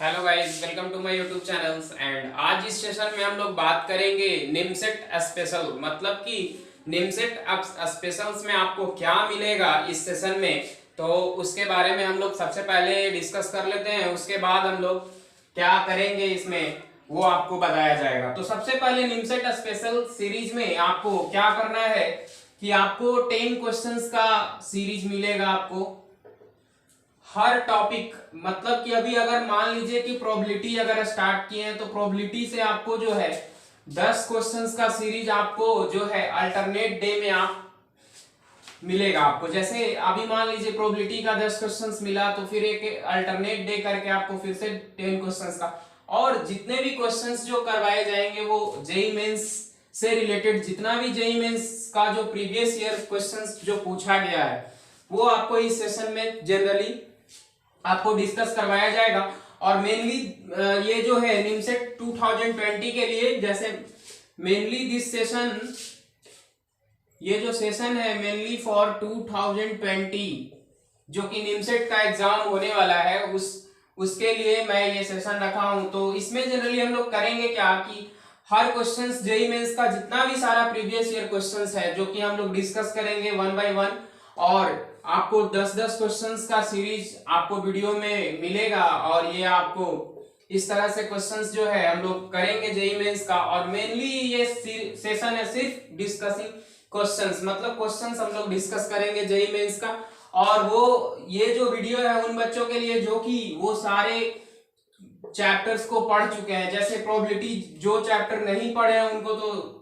Hello guys, welcome to my YouTube channels. And आज इस session में हम लोग बात करेंगे निमसेट स्पेशल, मतलब कि निमसेट स्पेशल्स में आपको क्या मिलेगा इस सेशन में। तो उसके बारे में हम लोग सबसे पहले डिस्कस कर लेते हैं, उसके बाद हम लोग क्या करेंगे इसमें वो आपको बताया जाएगा। तो सबसे पहले निमसेट स्पेशल सीरीज में आपको क्या करना है कि आपको 10 क्वेश्चंस का सीरीज मिलेगा आपको हर टॉपिक। मतलब कि अभी अगर मान लीजिए कि प्रोबेबिलिटी अगर स्टार्ट किए हैं तो प्रोबेबिलिटी से आपको जो है 10 क्वेश्चंस का सीरीज आपको जो है अल्टरनेट डे में आप मिलेगा आपको। जैसे अभी मान लीजिए प्रोबेबिलिटी का 10 क्वेश्चंस मिला तो फिर एक अल्टरनेट डे करके आपको फिर से 10 क्वेश्चंस का, और जितने भी क्वेश्चंस जो करवाए जाएंगे वो जेई मेंस से रिलेटेड, जितना भी जेई मेंस का जो प्रीवियस ईयर क्वेश्चंस जो पूछा गया है वो आपको इस सेशन में जनरली आपको डिस्कस करवाया जाएगा। और मेनली ये जो है निमसेट 2020 के लिए, जैसे मेनली दिस सेशन, ये जो सेशन है मेनली फॉर 2020 जो कि निमसेट का एग्जाम होने वाला है उसके लिए मैं ये सेशन रखा हूं। तो इसमें जनरली हम लोग करेंगे क्या कि हर क्वेश्चंस जेई मेंस का जितना भी सारा प्रीवियस ईयर क्वेश्चंस है जो कि हम लोग डिस्कस करेंगे वन बाय वन, और आपको 10-10 क्वेश्चंस का सीरीज आपको वीडियो में मिलेगा। और ये आपको इस तरह से क्वेश्चंस जो है हम लोग करेंगे जेई मेंस का। और मेनली ये सेशन है सिर्फ डिस्कसिंग क्वेश्चंस, मतलब क्वेश्चंस हम लोग डिस्कस करेंगे जेई मेंस का। और वो ये जो वीडियो है उन बच्चों के लिए जो कि वो सारे चैप्टर्स को पढ़ चुके हैं। जैसे प्रोबेबिलिटी जो चैप्टर नहीं पढ़े हैं उनको तो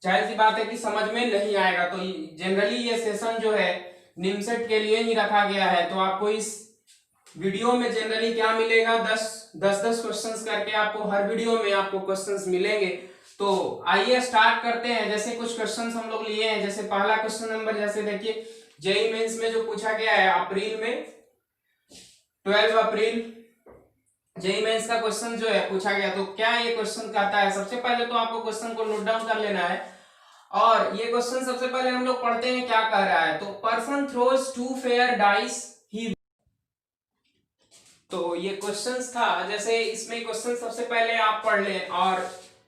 जाहिर सी बात है कि समझ में नहीं आएगा। तो जनरली ये सेशन जो है निमसेट के लिए ही रखा गया है। तो आपको इस वीडियो में जनरली क्या मिलेगा, 10-10 क्वेश्चंस करके आपको हर वीडियो में आपको क्वेश्चंस मिलेंगे। तो आइए स्टार्ट करते हैं। जैसे कुछ क्वेश्चंस हम लोग लिए हैं, जैसे पहला क्वेश्चन नंबर, जैसे देखिए जेई मेंस में जो पूछा गया है अप्रैल में, 12 अप्रैल जेई मेंस का क्वेश्चन जो है पूछा गया। तो क्या ये क्वेश्चन कहता है, सबसे पहले तो आपको क्वेश्चन को नोट डाउन कर लेना है। और ये क्वेश्चन सबसे पहले हम लोग पढ़ते हैं क्या कह रहा है। तो पर्सन थ्रोज 2 फेयर डाइस ही, तो ये क्वेश्चंस था। जैसे इसमें क्वेश्चन सबसे पहले आप पढ़ लें। और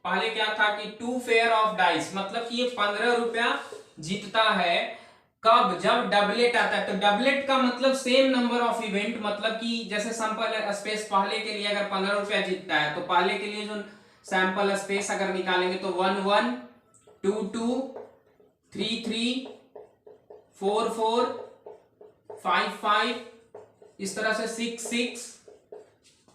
पहले क्या था कि 2 फेयर ऑफ डाइस, मतलब कि ये 15 रुपया जीतता है कब, जब डबलेट आता है। तो डबलेट का मतलब सेम नंबर ऑफ इवेंट, मतलब कि जैसे सैंपल स्पेस पहले के लिए अगर 15 रुपया जीतता है तो पहले के लिए जो सैंपल स्पेस अगर निकालेंगे तो 1 1 2 2 3 3 4 4 5 5 इस तरह से 6 6।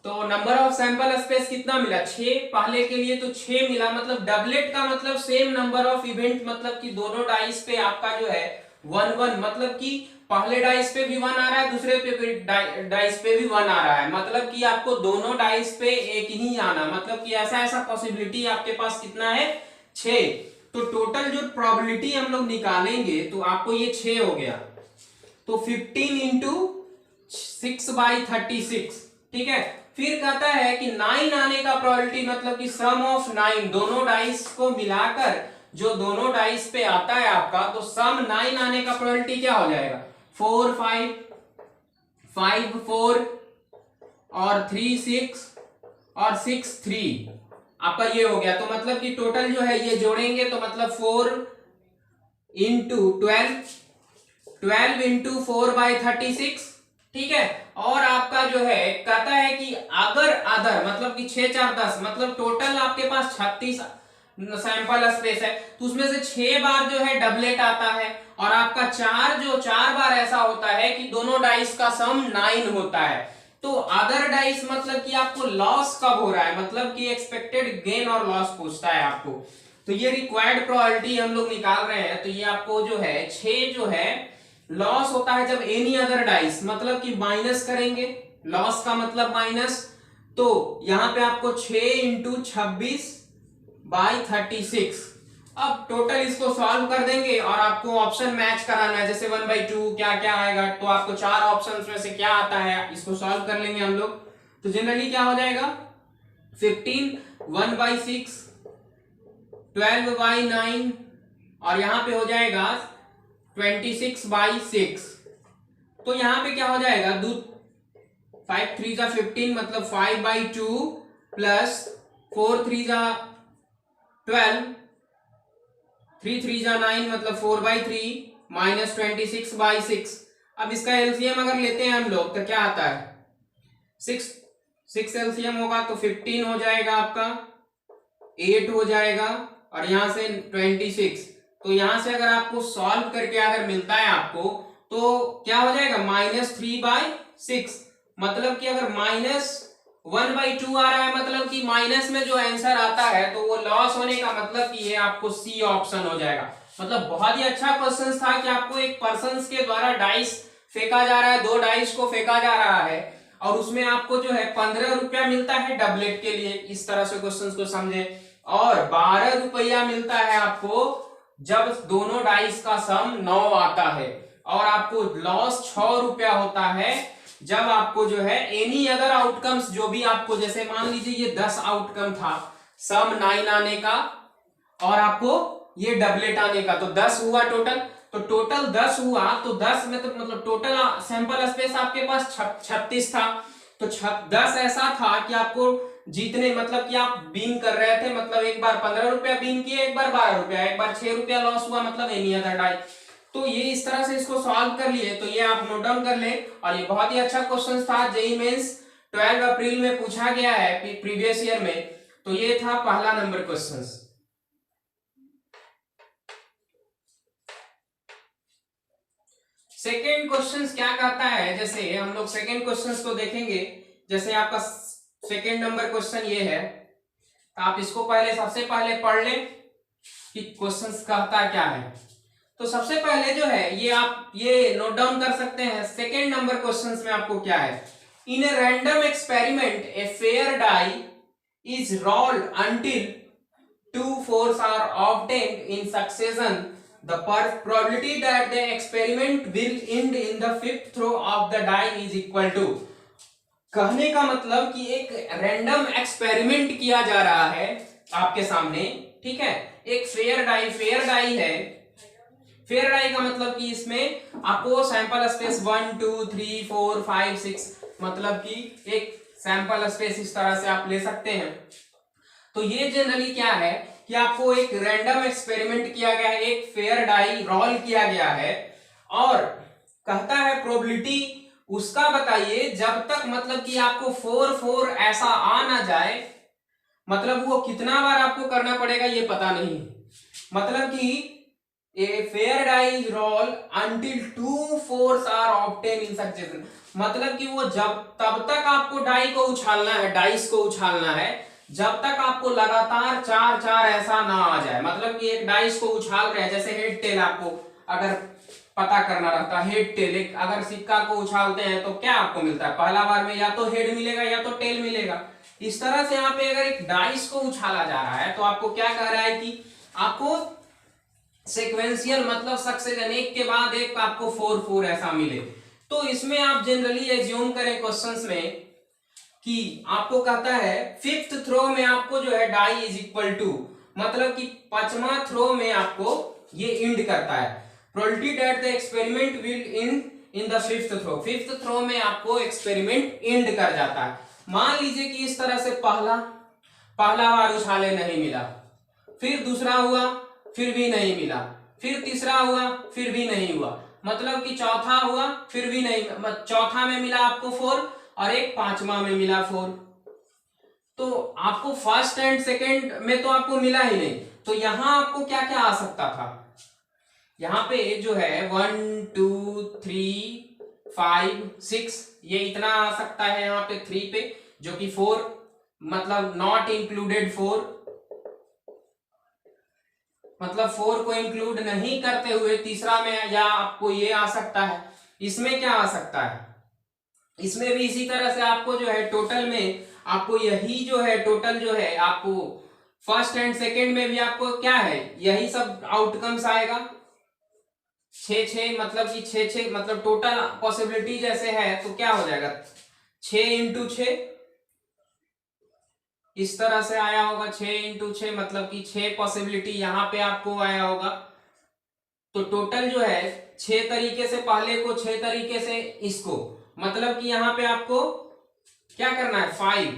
तो नंबर ऑफ सैंपल स्पेस कितना मिला, 6 पहले के लिए, तो 6 मिला। मतलब डबलेट का मतलब सेम नंबर ऑफ इवेंट, मतलब कि दोनों डाइस पे आपका जो है 1 1, मतलब कि पहले डाइस पे भी 1 आ रहा है, दूसरे पे डाइस पे भी 1 आ रहा है। मतलब कि आपको दोनों डाइस पे एक ही आना, मतलब कि ऐसा ऐसा पॉसिबिलिटी आपके पास कितना है, 6। तो टोटल जो प्रोबेबिलिटी हम लोग निकालेंगे तो आपको ये 6 हो गया। तो 15 इंटू 6/36, ठीक है। फिर कहता है कि 9 आने का प्रोबेबिलिटी, मतलब कि सम ऑफ 9, दोनों डाइस को मिलाकर जो दोनों डाइस पे आता है आपका, तो सम 9 आने का प्रोबेबिलिटी क्या हो जाएगा, 4 5 5 4 और 3 6 और 6 3, आपका ये हो गया। तो मतलब कि टोटल जो है ये जोड़ेंगे तो मतलब 4 इंटू 12 इंटू 4/36, ठीक है। और आपका जो है कहता है कि अगर अदर, मतलब कि 6 4 10, मतलब टोटल आपके पास 36 सैंपल स्पेस है, तो उसमें से 6 बार जो है डबलेट आता है। और आपका 4 बार ऐसा होता है कि दोनों डाइस का सम 9 होता है। तो अदर डाइस मतलब कि आपको लॉस कब हो रहा है, मतलब कि एक्सपेक्टेड गेन और लॉस पूछता है आपको। तो ये रिक्वायर्ड प्रोबेबिलिटी हम लोग निकाल रहे हैं। तो ये आपको जो है 6 जो है लॉस होता है जब एनी अदर डाइस, मतलब कि माइनस करेंगे, लॉस का मतलब माइनस। तो यहां पे आपको 6 इंटू 26/36। अब टोटल इसको सॉल्व कर देंगे और आपको ऑप्शन मैच कराना है, जैसे 1/2 क्या क्या आएगा, तो आपको 4 ऑप्शन में से क्या आता है इसको सॉल्व कर लेंगे हम लोग। तो जनरली क्या हो जाएगा, 15 1/6 12/9 और यहां पे हो जाएगा 26/6। तो यहां पे क्या हो जाएगा, 5 3 जा 15 मतलब 5/2 प्लस 4 3 जा 12, 3 3 जा 9 मतलब 4/3 माइनस 26/6। अब इसका एलसीएम अगर लेते हैं हम लोग तो क्या आता है, 6 एलसीएम होगा तो 15 हो जाएगा आपका, 8 हो जाएगा और यहां से 26। तो यहां से अगर आपको सॉल्व करके अगर मिलता है आपको तो क्या हो जाएगा, -3/6। मतलब कि अगर -1/2 आ रहा है मतलब कि माइनस में जो आंसर आता है तो वो लॉस होने का मतलब कि ये आपको सी ऑप्शन हो जाएगा। मतलब बहुत ही अच्छा क्वेश्चन था कि आपको एक पर्सन के द्वारा डाइस फेंका जा रहा है, 2 डाइस को फेंका जा रहा है और उसमें आपको जो है 15 रुपया मिलता है डबलेट के लिए, इस तरह से क्वेश्चन को समझे। और 12 रुपया मिलता है आपको जब दोनों डाइस का सम 9 आता है। और आपको लॉस 6 रुपया होता है जब आपको जो है एनी अदर आउटकम्स, जो भी आपको, जैसे मान लीजिए ये 10 आउटकम था, सम 9 आने का और आपको ये डबलेट आने का, तो 10 हुआ टोटल। तो टोटल 10 हुआ तो 10 में तो मतलब टोटल सैंपल स्पेस आपके पास 36 था। तो 10 ऐसा था कि आपको जीतने, मतलब कि आप बीन कर रहे थे, मतलब एक बार 15 रुपया बीन किए, एक बार 12 रुपया, एक बार 6 रुपया लॉस हुआ, मतलब एनी अदर डाई। तो ये इस तरह से इसको सॉल्व कर लिए, तो ये आप नोट डाउन कर ले। और ये बहुत ही अच्छा क्वेश्चन था, जेईई मेंस 12 अप्रैल में पूछा गया है प्रीवियस ईयर में। तो ये था पहला नंबर क्वेश्चन। सेकेंड क्वेश्चन क्या कहता है, जैसे हम लोग सेकेंड क्वेश्चन को देखेंगे। जैसे आपका सेकेंड नंबर क्वेश्चन ये है, तो आप इसको पहले सबसे पहले पढ़ लें कि क्वेश्चन कहता क्या है। तो सबसे पहले जो है ये आप ये नोट डाउन कर सकते हैं। सेकेंड नंबर क्वेश्चन में आपको क्या है, in a random experiment a fair die is rolled until 2 4s are obtained in succession. The probability that the experiment will end in the 5th throw of the die is equal to। कहने का मतलब कि एक random experiment किया जा रहा है आपके सामने, ठीक है। एक फेयर डाई है। फेयर डाई का मतलब कि इसमें आपको सैंपल स्पेस 1 2 3 4 5 6 मतलब कि एक सैंपल स्पेस इस तरह से आप ले सकते हैं। तो ये जनरली क्या है कि आपको एक रैंडम एक्सपेरिमेंट किया गया है, एक फेयर डाई रोल किया गया है और कहता है प्रोबेबिलिटी उसका बताइए जब तक, मतलब कि आपको 4 4 ऐसा आ ना जाए, मतलब वो कितना बार आपको करना पड़ेगा ये पता नहीं। मतलब कि a fair die roll until 2 4s are obtained in succession, मतलब कि वो जब तब तक आपको डाई को उछालना है, डाइस को उछालना है जब तक आपको लगातार 4 4 ऐसा ना आ जाए। मतलब कि एक डाइस को उछाल रहे हैं, जैसे हेड टेल आपको अगर पता करना रहता है, हेड टेल, अगर सिक्का को उछालते हैं तो क्या आपको मिलता है, पहला बार में या तो हेड मिलेगा या तो टेल मिलेगा। इस तरह से यहाँ पे अगर एक डाइस को उछाला जा रहा है तो आपको क्या कह रहा है कि आपको सीक्वेंशियल मतलब सक्सेशन, एक के बाद एक आपको 4 4 ऐसा मिले। तो इसमें आप जनरली एज्यूम करें क्वेश्चंस में कि आपको कहता है 5th थ्रो में आपको जो है डाई इज इक्वल टू, मतलब कि 5वां थ्रो में आपको ये इंड करता है। Probability that the experiment will end in the 5th throw, 5th throw में आपको एक्सपेरिमेंट एंड कर जाता है। मान लीजिए कि इस तरह से पहला बार उछाले नहीं मिला, फिर दूसरा हुआ फिर भी नहीं मिला, फिर तीसरा हुआ फिर भी नहीं हुआ, मतलब कि चौथा हुआ फिर भी नहीं, चौथा में मिला आपको 4 और एक 5वां में मिला 4। तो आपको फर्स्ट एंड सेकंड में तो आपको मिला ही नहीं, तो यहां आपको क्या क्या आ सकता था, यहां पे जो है 1 2 3 5 6 ये इतना आ सकता है यहाँ पे 3 पे, जो कि 4 मतलब नॉट इंक्लूडेड 4, मतलब 4 को इंक्लूड नहीं करते हुए तीसरा में, या आपको ये आ सकता है। इसमें क्या आ सकता है, इसमें भी इसी तरह से आपको जो है टोटल में आपको यही जो है टोटल जो है आपको फर्स्ट एंड सेकंड में भी आपको क्या है यही सब आउटकम्स आएगा। 6 6 मतलब कि 6 6 मतलब टोटल पॉसिबिलिटी जैसे है तो क्या हो जाएगा 6 इंटू 6 इस तरह से आया होगा, 6 इंटू 6 मतलब कि 6 पॉसिबिलिटी यहां पे आपको आया होगा। तो टोटल जो है 6 तरीके से पहले को, 6 तरीके से इसको, मतलब कि यहाँ पे आपको क्या करना है 5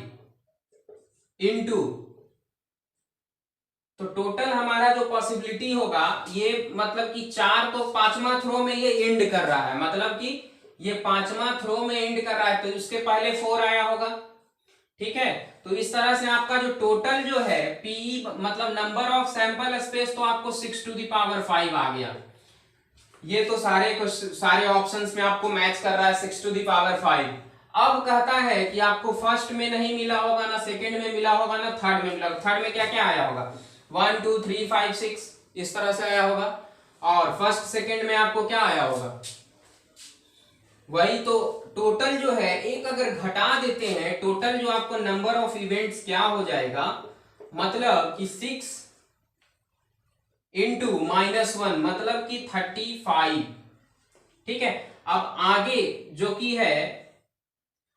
इंटू, तो टोटल हमारा जो पॉसिबिलिटी होगा ये मतलब कि 4 तो पांचवा थ्रो में ये एंड कर रहा है, मतलब कि ये पांचवा थ्रो में एंड कर रहा है, तो उसके पहले 4 आया होगा। ठीक है, तो इस तरह से आपका जो टोटल जो है पी मतलब नंबर ऑफ सैंपल स्पेस तो आपको 6⁵ आ गया। ये तो सारे ऑप्शंस में आपको मैच कर रहा है 6⁵। अब कहता है कि आपको फर्स्ट में नहीं मिला होगा, ना सेकंड में मिला होगा, ना थर्ड में मिला होगा। थर्ड में क्या क्या आया होगा 1 2 3 5 6 इस तरह से आया होगा, और फर्स्ट सेकंड में आपको क्या आया होगा वही। तो टोटल जो है एक अगर घटा देते हैं, टोटल जो आपको नंबर ऑफ इवेंट्स क्या हो जाएगा, मतलब कि 6 इंटू -1 मतलब कि 35। ठीक है, अब आगे जो कि है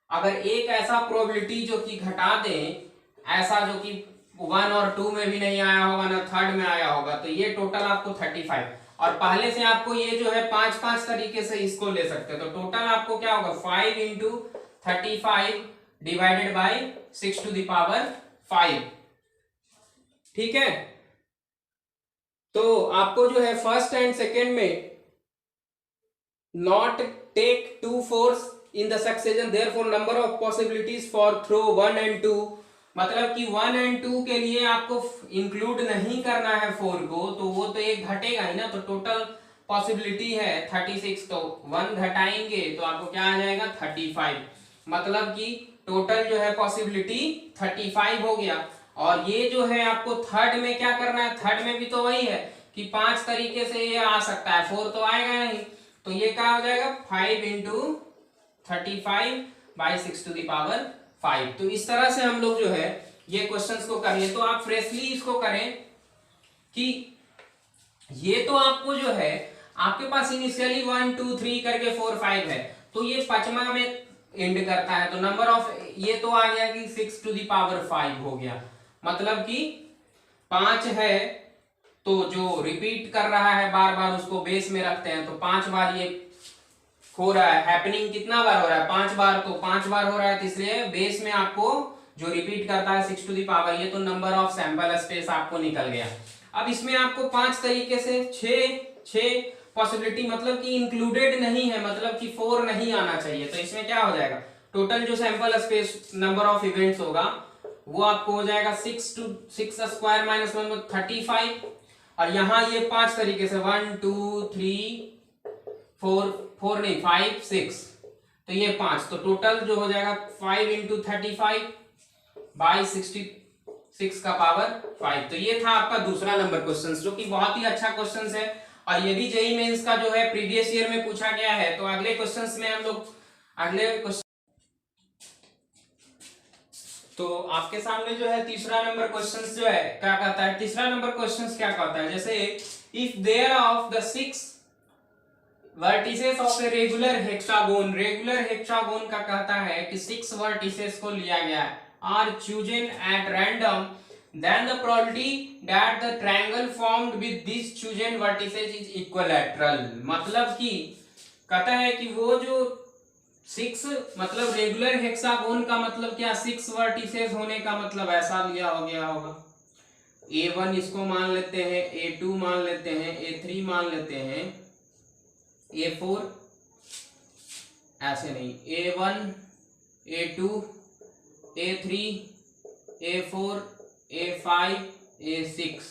अगर एक ऐसा प्रोबेबिलिटी जो कि घटा दें, ऐसा जो कि 1 और 2 में भी नहीं आया होगा, ना थर्ड में आया होगा, तो ये टोटल आपको 35। और पहले से आपको ये जो है 5 तरीके से इसको ले सकते हैं, तो टोटल आपको क्या होगा 5 इंटू 35 डिवाइडेड बाई 6⁵। ठीक है, तो आपको जो है फर्स्ट एंड सेकेंड में not take 2 4s in the succession, therefore number of possibilities for throw 1 and 2, मतलब कि 1 and 2 के लिए आपको इंक्लूड नहीं करना है 4 को, तो वो तो एक घटेगा ही ना, तो टोटल पॉसिबिलिटी है 36, तो 1 घटाएंगे तो आपको क्या आ जाएगा 35, मतलब कि टोटल जो है पॉसिबिलिटी 35 हो गया। और ये जो है आपको थर्ड में क्या करना है, थर्ड में भी तो वही है कि 5 तरीके से ये आ सकता है, 4 तो आएगा नहीं, तो ये क्या हो जाएगा 5 इंटू 35 बाई 6⁵। तो इस तरह से हम लोग जो है ये क्वेश्चंस को कर लिए। तो आप फ्रेशली इसको करें कि ये तो आपको जो है आपके पास इनिशियली 1 2 3 करके 4 5 है, तो ये पांचवा में एंड करता है, तो नंबर ऑफ ये तो आ गया कि 6⁵ हो गया, मतलब कि 5 है, तो जो रिपीट कर रहा है बार बार उसको बेस में रखते हैं, तो 5 बार ये हो रहा है, हैपनिंग कितना बार हो रहा है 5 बार, तो 5 बार हो रहा है, तो इसलिए बेस में आपको जो रिपीट करता है 6⁵, ये तो नंबर ऑफ सैंपल स्पेस आपको निकल गया। अब इसमें आपको 5 तरीके से 6 पॉसिबिलिटी मतलब कि इंक्लूडेड नहीं है, मतलब कि 4 नहीं आना चाहिए, तो इसमें क्या हो जाएगा टोटल जो sample space number of events होगा वो आपको हो जाएगा 6 2 6² -1 35, और यहाँ ये 5 तरीके से 1 2 3 4 नहीं 5 6, तो ये 5, तो टोटल जो हो जाएगा 5 इंटू 35 बाई 66⁵। तो ये था आपका दूसरा नंबर क्वेश्चन, जो कि बहुत ही अच्छा क्वेश्चन है, और ये भी जेईई मेंस का जो है प्रीवियस ईयर में पूछा गया है। तो अगले क्वेश्चंस में हम लोग अगले क्वेश्चन, तो आपके सामने जो है तीसरा नंबर क्वेश्चन जो है क्या कहता है, तीसरा नंबर क्वेश्चन क्या कहता है, जैसे if there of the 6 vertices of a regular hexagon, regular hexagon का कहता है कि 6 वर्टिसेस को लिया गया है, are chosen at random, then the probability that the triangle formed with these chosen vertices is equilateral, मतलब कि कहता है कि वो जो 6 मतलब रेगुलर हेक्सागोन का मतलब क्या 6 वर्टिसेस होने का मतलब ऐसा लिया हो गया होगा, A1 इसको मान लेते हैं, A2 मान लेते हैं, A3 मान लेते हैं, A4 ऐसे नहीं, A1 A2 A3 A4 A5 A6,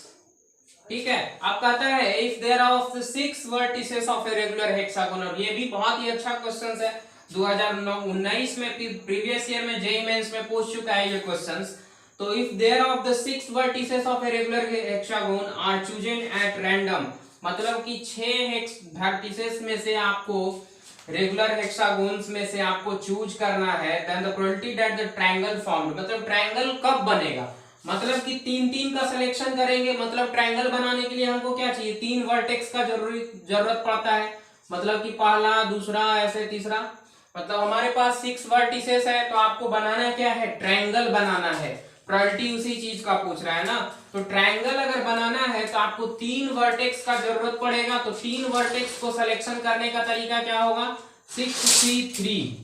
ठीक है। अब कहता है if there of the 6 vertices of a regular hexagon, और ये भी बहुत ही अच्छा क्वेश्चन है, 2019 में प्रीवियस ईयर में जेईई मेंस में पूछ चुका है ये क्वेश्चंस। तो if there of the 6 vertices of a regular hexagon are chosen at random, मतलब कि 6 वर्टिसेस में से आपको रेगुलर हेक्सागोन्स में से आपको चूज करना है, then the probability that the triangle formed, मतलब ट्रायंगल कब बनेगा, मतलब कि 3 का सिलेक्शन करेंगे, मतलब ट्रायंगल बनाने के लिए हमको क्या चाहिए 3 वर्टेक्स का जरूरत पड़ता है, मतलब कि पहला दूसरा ऐसे तीसरा, मतलब हमारे पास 6 वर्टिसेस है, तो आपको बनाना क्या है ट्रायंगल बनाना है, प्रोबेबिलिटी उसी चीज का पूछ रहा है ना, तो ट्रायंगल अगर बनाना है तो आपको 3 वर्टेक्स का जरूरत पड़ेगा, तो 3 वर्टेक्स को सिलेक्शन करने का तरीका क्या होगा 6 3 3,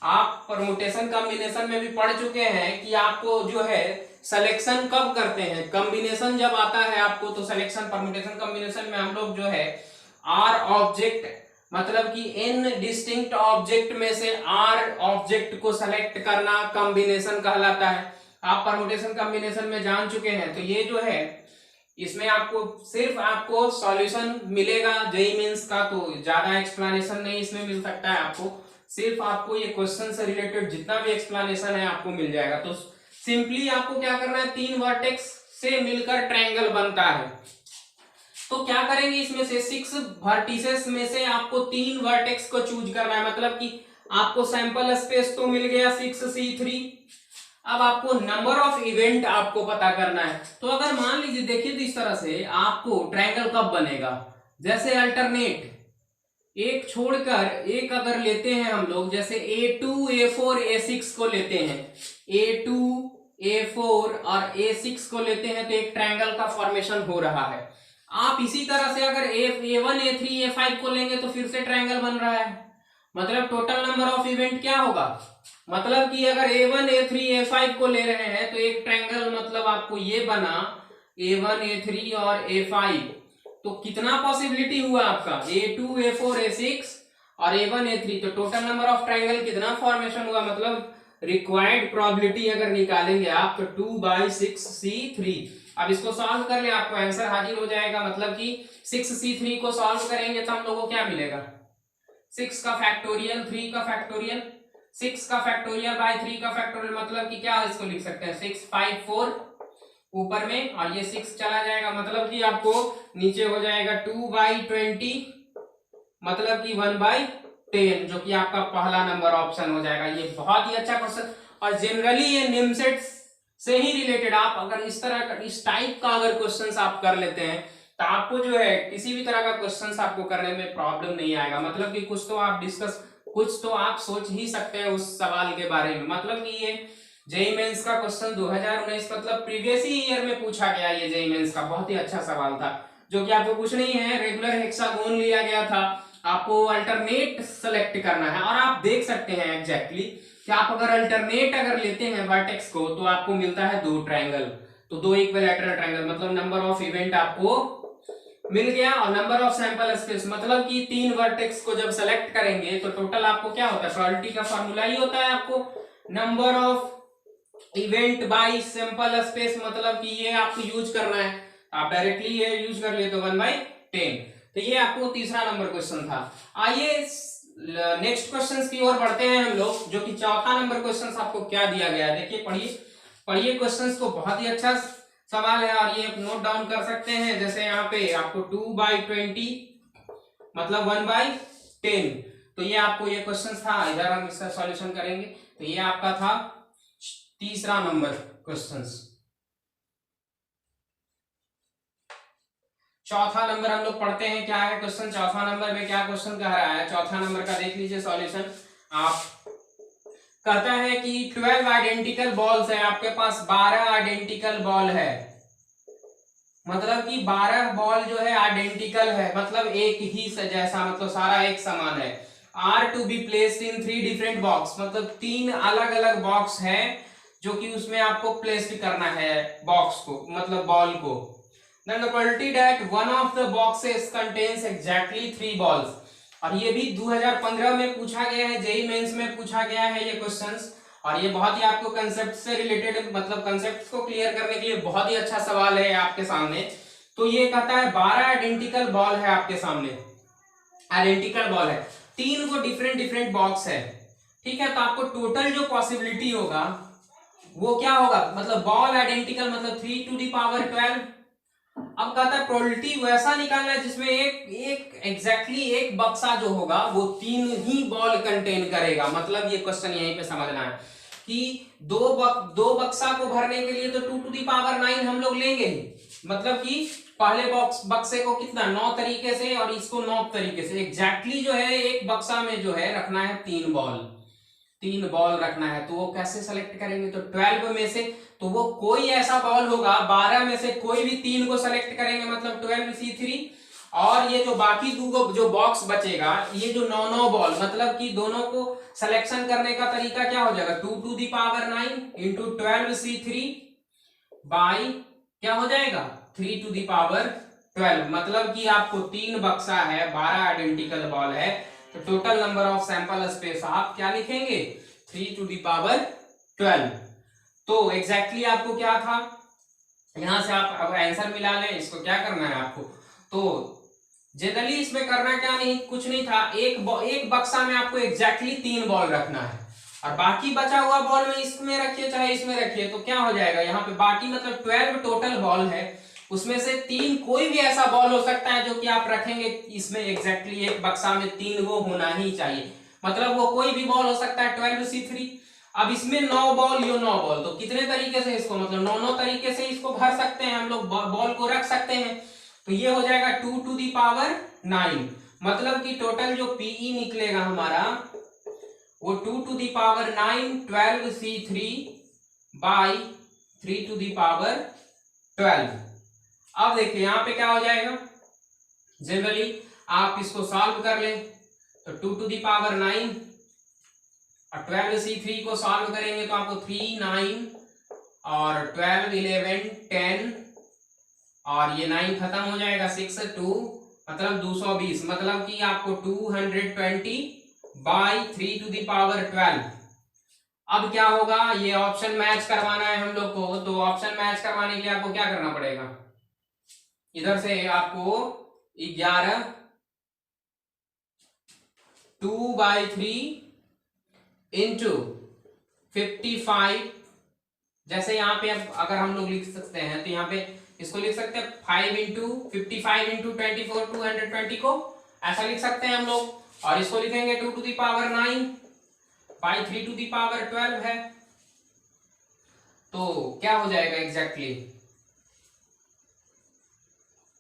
आप परमुटेशन कॉम्बिनेशन में भी पढ़ चुके हैं कि आपको जो है सिलेक्शन कब करते हैं, कॉम्बिनेशन जब आता है आपको तो सिलेक्शन परमुटेशन कॉम्बिनेशन में हम लोग जो है आर ऑब्जेक्ट मतलब कि इन डिस्टिंक्ट ऑब्जेक्ट में से आर ऑब्जेक्ट को सेलेक्ट करना कॉम्बिनेशन कहलाता है। आप परमुटेशन कॉम्बिनेशन में जान चुके हैं। तो ये जो है इसमें आपको सिर्फ आपको सॉल्यूशन मिलेगा जेईई मेंस का, तो ज्यादा एक्सप्लेनेशन नहीं इसमें मिल सकता है आपको, सिर्फ आपको ये क्वेश्चन से रिलेटेड जितना भी एक्सप्लेनेशन है आपको मिल जाएगा। तो सिंपली आपको क्या करना है, 3 वर्टेक्स से मिलकर ट्रायंगल बनता है। तो क्या करेंगे, इसमें से 6 वर्टिसेस में से आपको 3 वर्टेक्स को चूज करना है, मतलब कि आपको सैंपल स्पेस तो मिल गया 6C3। अब आपको नंबर ऑफ इवेंट आपको पता करना है। तो अगर मान लीजिए देखिए तो इस तरह से आपको ट्रायंगल कब बनेगा, जैसे अल्टरनेट एक छोड़कर एक अगर लेते हैं हम लोग, जैसे A2 A4 A6 को लेते हैं, A2 A4 और A6 को लेते हैं तो एक ट्रायंगल का फॉर्मेशन हो रहा है। आप इसी तरह से अगर A1 A3 A5 को लेंगे तो फिर से ट्रायंगल बन रहा है। मतलब टोटल नंबर ऑफ इवेंट क्या होगा, मतलब कि अगर A1 A3 A5 को ले रहे हैं तो एक ट्रायंगल मतलब आपको ये बना A1 A3 और A5, तो कितना पॉसिबिलिटी हुआ आपका A2 A4 A6 और A1 A3, तो टोटल नंबर ऑफ ट्रायंगल कितना फॉर्मेशन हुआ, मतलब रिक्वायर्ड प्रोबेबिलिटी अगर निकालेंगे आप तो 2/6C3। अब इसको सॉल्व कर ले आपको आंसर हाजिर हो जाएगा, मतलब कि 6C3 को सॉल्व करेंगे तो हम लोगों को क्या मिलेगा, 6 का फैक्टोरियल 3 का फैक्टोरियल, 6 का फैक्टोरियल बाय 3 का फैक्टोरियल, मतलब कि क्या इसको लिख सकते हैं 6 5 4 ऊपर में और ये 6 चला जाएगा, मतलब कि आपको नीचे हो जाएगा 2/20 मतलब कि 1/10, जो कि आपका पहला नंबर ऑप्शन हो जाएगा। ये बहुत ही अच्छा क्वेश्चन और जनरली ये निमसेट से ही रिलेटेड, आप अगर इस तरह का इस टाइप का अगर क्वेश्चंस आप कर लेते हैं तो आपको जो है किसी भी तरह का क्वेश्चंस आपको करने में प्रॉब्लम नहीं आएगा। मतलब कि कुछ तो आप सोच ही सकते हैं उस सवाल के बारे में। मतलब कि ये जेईई मेंस का क्वेश्चन 2019 मतलब प्रीवियस ही ईयर में पूछा गया, ये जेईई मेंस का बहुत ही अच्छा सवाल था, जो कि आपको कुछ नहीं है, रेगुलर हेक्सागोन लिया गया था, आपको अल्टरनेट सेलेक्ट करना है और आप देख सकते हैं एग्जैक्टली कि आप अगर अल्टरनेट अगर लेते हैं वर्टेक्स को तो आपको मिलता है 2 ट्रायंगल, तो 2 इक्विलैटरल ट्रायंगल, मतलब नंबर ऑफ इवेंट आपको मिल गया और नंबर ऑफ सैंपल स्पेस, मतलब कि 3 वर्टेक्स को जब सेलेक्ट करेंगे तो टोटल आपको क्या होता है, प्रोबेबिलिटी का फार्मूला ही होता है आपको number of event bye sample space, मतलब कि ये आपको यूज करना है, आप डायरेक्टली ये यूज कर लिए तो 1/10। तो ये आपको तीसरा नंबर क्वेश्चन था। आइए नेक्स्ट क्वेश्चंस की ओर बढ़ते हैं हम लोग, जो कि चौथा नंबर क्वेश्चन आपको क्या दिया गया है, देखिए पढ़िए क्वेश्चंस को, बहुत ही अच्छा सवाल है और ये नोट डाउन कर सकते हैं। जैसे यहाँ पे आपको 2/20 मतलब 1/10, तो ये आपको ये क्वेश्चन था, इधर हम इसका सॉल्यूशन करेंगे। तो ये आपका था तीसरा नंबर क्वेश्चंस। चौथा नंबर हम लोग पढ़ते हैं क्या है क्वेश्चन, चौथा नंबर में क्या क्वेश्चन कह रहा है, चौथा नंबर का देख लीजिए सॉल्यूशन। आप कहता है कि 12 आइडेंटिकल बॉल्स है, आपके पास 12 आइडेंटिकल बॉल है, मतलब कि 12 बॉल जो है आइडेंटिकल है, मतलब एक ही जैसा, मतलब सारा एक समान है। Are to be placed in 3 different box, मतलब 3 अलग अलग बॉक्स है जो कि उसमें आपको प्लेस्ड करना है बॉक्स को, मतलब बॉल को। Then the probability that one of the boxes contains exactly 3 balls, और ये भी 2015 में पूछा गया है, जेईई मेंस में पूछा गया है ये क्वेश्चंस, और ये बहुत ही आपको कंसेप्ट से रिलेटेड, मतलब कंसेप्ट को क्लियर करने के लिए बहुत ही अच्छा सवाल है आपके सामने। तो ये कहता है 12 आइडेंटिकल बॉल है आपके सामने, आइडेंटिकल बॉल है, 3 को डिफरेंट बॉक्स है, ठीक है। तो आपको टोटल जो पॉसिबिलिटी होगा वो क्या होगा, मतलब बॉल आइडेंटिकल मतलब 3⁻12। अब कहता है प्रोबेबिलिटी वैसा निकालना है जिसमें एक एग्जैक्टली एक बक्सा जो होगा वो 3 ही बॉल कंटेन करेगा। मतलब ये क्वेश्चन यहीं पे समझना है कि दो बक्सा को भरने के लिए तो 2⁻9 हम लोग लेंगे, मतलब कि पहले बक्से को कितना 9 तरीके से और इसको 9 तरीके से, एग्जैक्टली जो है एक बक्सा में जो है रखना है 3 बॉल रखना है। तो वो कैसे सेलेक्ट करेंगे, तो 12 में से तो वो कोई ऐसा बॉल होगा, 12 में से कोई भी 3 को सेलेक्ट करेंगे, मतलब 12C3, और ये जो बाकी दो जो बॉक्स बचेगा, ये जो 9 बॉल, मतलब कि दोनों को सिलेक्शन करने का तरीका क्या हो जाएगा, 2⁹ इंटू 12c3 बाई क्या हो जाएगा 3⁻12, मतलब कि आपको 3 बक्सा है, 12 आइडेंटिकल बॉल है, तो total number of sample space आप क्या लिखेंगे 3⁻12। तो एग्जैक्टली आपको क्या था, यहां से आप अब आंसर मिला लें, इसको क्या करना है आपको, तो जनरली इसमें करना क्या नहीं, कुछ नहीं था, एक बक्सा में आपको एग्जैक्टली 3 बॉल रखना है, और बाकी बचा हुआ बॉल में इसमें रखिए चाहे इसमें रखिए, तो क्या हो जाएगा यहाँ पे बाकी मतलब 12 टोटल बॉल है, उसमें से 3 कोई भी ऐसा बॉल हो सकता है जो कि आप रखेंगे इसमें एग्जैक्टली एक बक्सा में 3 वो होना ही चाहिए, मतलब वो कोई भी बॉल हो सकता है 12c3। अब इसमें 9 बॉल, यो 9 बॉल, तो कितने तरीके से इसको मतलब 9 तरीके से इसको भर सकते हैं हम लोग, बॉल को रख सकते हैं, तो ये हो जाएगा 2⁹9, मतलब कि टोटल जो पीई निकलेगा हमारा वो 2⁹9 12c3 बाई 3⁻12। अब देखिए यहां पे क्या हो जाएगा, जनरली आप इसको सॉल्व कर लें, तो 2⁹9 और 12c3 को सॉल्व करेंगे तो आपको 3 9 और 12 11 10 और ये 9 खत्म हो जाएगा 6 2 मतलब 220, मतलब कि आपको 220 बाई 3⁻12। अब क्या होगा, ये ऑप्शन मैच करवाना है हम लोग को, तो ऑप्शन मैच करवाने के लिए आपको क्या करना पड़ेगा, इधर से आपको 11 2/3 इंटू 55, जैसे यहाँ पे अब अगर हम लोग लिख सकते हैं तो यहाँ पे इसको लिख सकते हैं 5 इंटू 55 इंटू 24 220 को ऐसा लिख सकते हैं हम लोग, और इसको लिखेंगे 2⁹9 बाई 3⁻12 है, तो क्या हो जाएगा एग्जैक्टली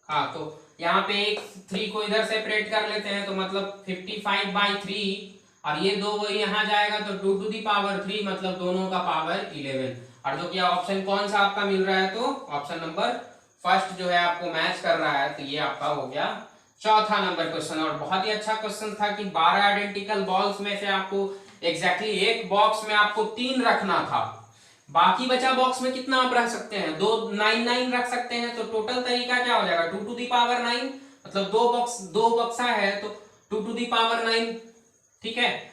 हाँ, तो यहाँ पे एक 3 को इधर सेपरेट कर लेते हैं, तो मतलब 55/3 और ये दो वो यहाँ जाएगा, तो 2⁵3 मतलब दोनों का पावर 11, और जो कि ऑप्शन कौन सा आपका मिल रहा है, तो ऑप्शन नंबर फर्स्ट जो है आपको मैच कर रहा है, तो ये आपका हो गया चौथा नंबर क्वेश्चन। और बहुत ही अच्छा क्वेश्चन था कि 12 आइडेंटिकल बॉल्स में से आपको एग्जैक्टली एक बॉक्स में आपको 3 रखना था, बाकी बचा बॉक्स में कितना आप रख सकते हैं, 9 रख सकते हैं, तो टोटल तरीका क्या हो जाएगा 2⁹9, मतलब दो बक्सा है तो 2⁹9, ठीक है,